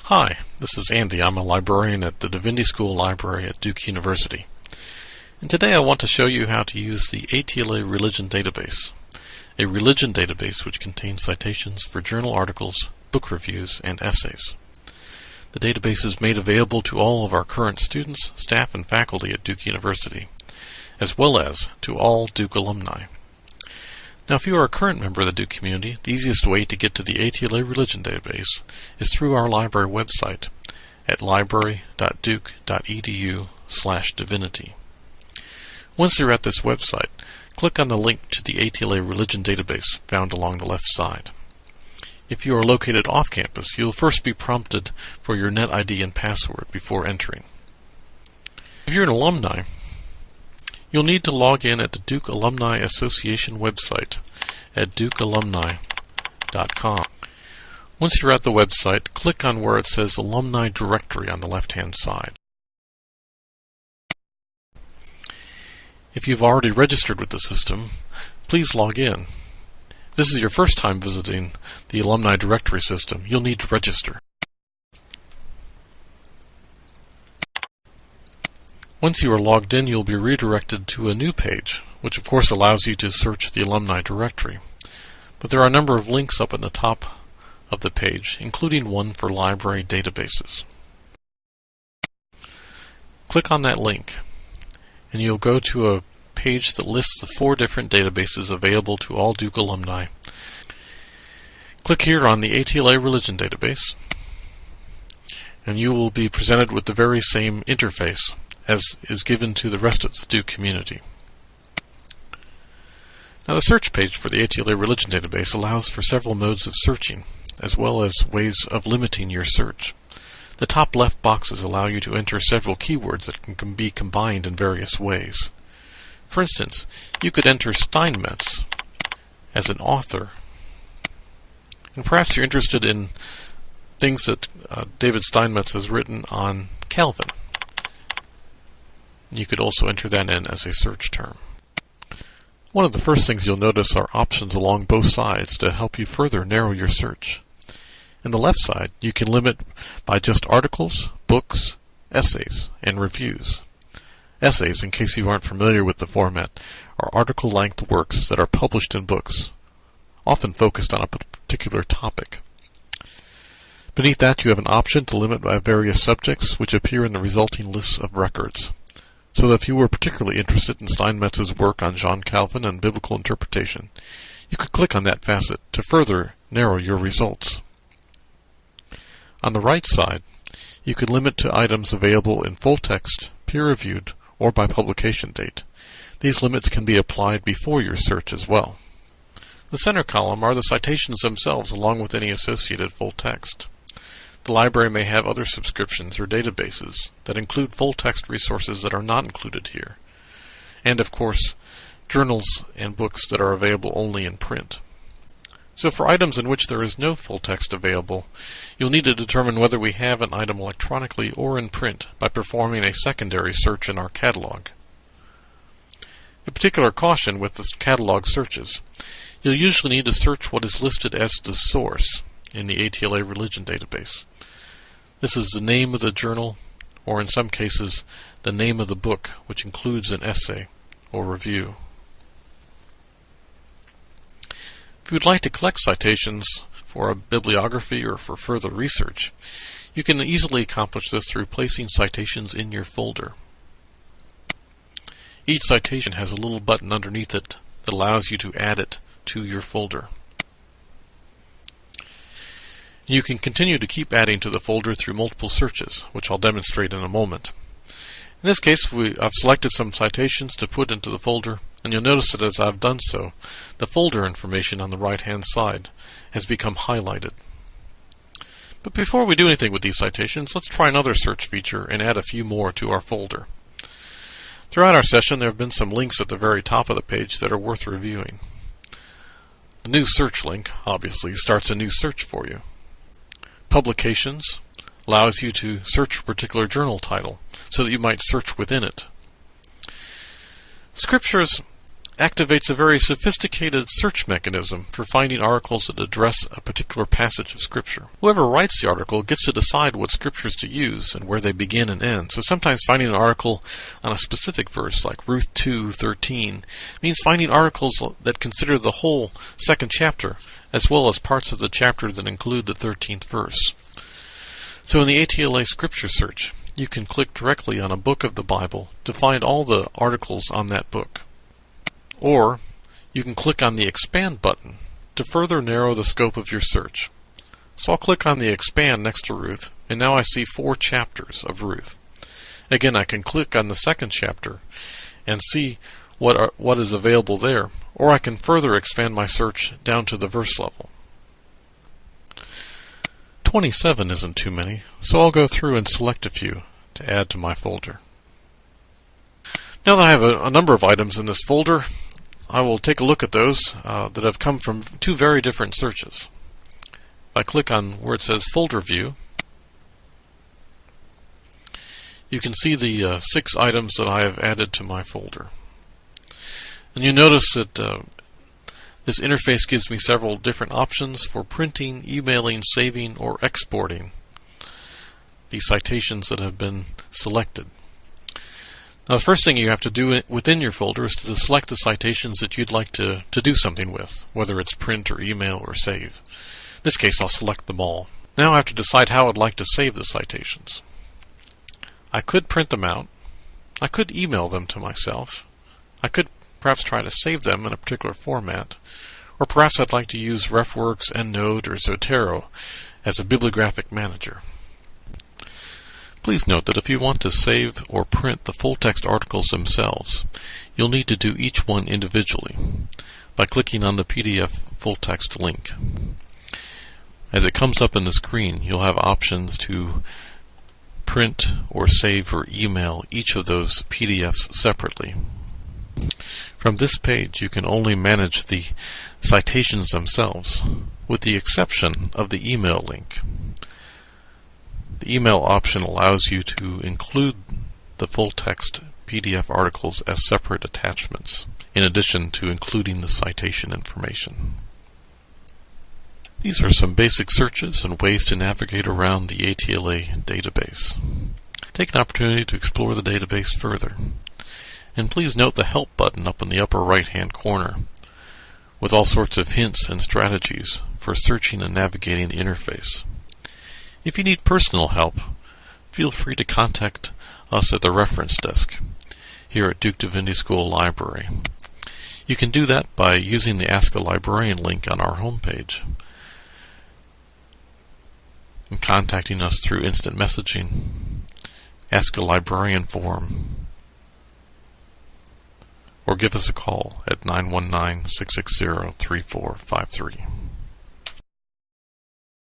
Hi, this is Andy. I'm a librarian at the Divinity School Library at Duke University. And today I want to show you how to use the ATLA Religion Database, a religion database which contains citations for journal articles, book reviews, and essays. The database is made available to all of our current students, staff, and faculty at Duke University, as well as to all Duke alumni. Now, if you are a current member of the Duke community, the easiest way to get to the ATLA Religion Database is through our library website at library.duke.edu/divinity. Once you're at this website, click on the link to the ATLA Religion Database found along the left side. If you are located off campus, you'll first be prompted for your NetID and password before entering. If you're an alumni, you'll need to log in at the Duke Alumni Association website at dukealumni.com. Once you're at the website, click on where it says Alumni Directory on the left-hand side. If you've already registered with the system, please log in. If this is your first time visiting the Alumni Directory system, you'll need to register. Once you are logged in, you'll be redirected to a new page, which of course allows you to search the alumni directory. But there are a number of links up at the top of the page, including one for library databases. Click on that link, and you'll go to a page that lists the 4 different databases available to all Duke alumni. Click here on the ATLA Religion Database, and you will be presented with the very same interface as is given to the rest of the Duke community. Now, the search page for the ATLA Religion Database allows for several modes of searching, as well as ways of limiting your search. The top left boxes allow you to enter several keywords that can be combined in various ways. For instance, you could enter Steinmetz as an author, and perhaps you're interested in things that David Steinmetz has written on Calvin. You could also enter that in as a search term. One of the first things you'll notice are options along both sides to help you further narrow your search. In the left side, you can limit by just articles, books, essays, and reviews. Essays, in case you aren't familiar with the format, are article-length works that are published in books, often focused on a particular topic. Beneath that, you have an option to limit by various subjects which appear in the resulting lists of records. So that if you were particularly interested in Steinmetz's work on John Calvin and biblical interpretation, you could click on that facet to further narrow your results. On the right side, you could limit to items available in full text, peer-reviewed, or by publication date. These limits can be applied before your search as well. The center column are the citations themselves along with any associated full text. The library may have other subscriptions or databases that include full-text resources that are not included here, and of course, journals and books that are available only in print. So for items in which there is no full text available, you'll need to determine whether we have an item electronically or in print by performing a secondary search in our catalog. A particular caution with the catalog searches: you'll usually need to search what is listed as the source in the ATLA Religion Database. This is the name of the journal, or in some cases, the name of the book, which includes an essay or review. If you would like to collect citations for a bibliography or for further research, you can easily accomplish this through placing citations in your folder. Each citation has a little button underneath it that allows you to add it to your folder. You can continue to keep adding to the folder through multiple searches, which I'll demonstrate in a moment. In this case, I've selected some citations to put into the folder, and you'll notice that as I've done so, the folder information on the right-hand side has become highlighted. But before we do anything with these citations, let's try another search feature and add a few more to our folder. Throughout our session, there have been some links at the very top of the page that are worth reviewing. The new search link, obviously, starts a new search for you. Publications allows you to search a particular journal title so that you might search within it. Scriptures activates a very sophisticated search mechanism for finding articles that address a particular passage of Scripture. Whoever writes the article gets to decide what scriptures to use and where they begin and end. So sometimes finding an article on a specific verse, like Ruth 2:13, means finding articles that consider the whole second chapter, as well as parts of the chapter that include the 13th verse. So in the ATLA Scripture Search, you can click directly on a book of the Bible to find all the articles on that book. Or you can click on the Expand button to further narrow the scope of your search. So I'll click on the Expand next to Ruth, and now I see 4 chapters of Ruth. Again, I can click on the second chapter and see what is available there, or I can further expand my search down to the verse level. 27 isn't too many, so I'll go through and select a few to add to my folder. Now that I have a number of items in this folder, I will take a look at those that have come from 2 very different searches. If I click on where it says Folder View, you can see the 6 items that I have added to my folder. And you notice that this interface gives me several different options for printing, emailing, saving, or exporting the citations that have been selected. Now, the first thing you have to do within your folder is to select the citations that you'd like to do something with, whether it's print or email or save. In this case, I'll select them all. Now I have to decide how I'd like to save the citations. I could print them out. I could email them to myself. I could perhaps try to save them in a particular format. Or perhaps I'd like to use RefWorks, EndNote, or Zotero as a bibliographic manager. Please note that if you want to save or print the full-text articles themselves, you'll need to do each one individually by clicking on the PDF full-text link. As it comes up in the screen, you'll have options to print or save or email each of those PDFs separately. From this page, you can only manage the citations themselves, with the exception of the email link. The email option allows you to include the full-text PDF articles as separate attachments, in addition to including the citation information. These are some basic searches and ways to navigate around the ATLA database. Take an opportunity to explore the database further. And please note the Help button up in the upper right-hand corner, with all sorts of hints and strategies for searching and navigating the interface. If you need personal help, feel free to contact us at the reference desk here at Duke Divinity School Library. You can do that by using the Ask a Librarian link on our homepage, and contacting us through instant messaging, Ask a Librarian form, or give us a call at 919-660-3453.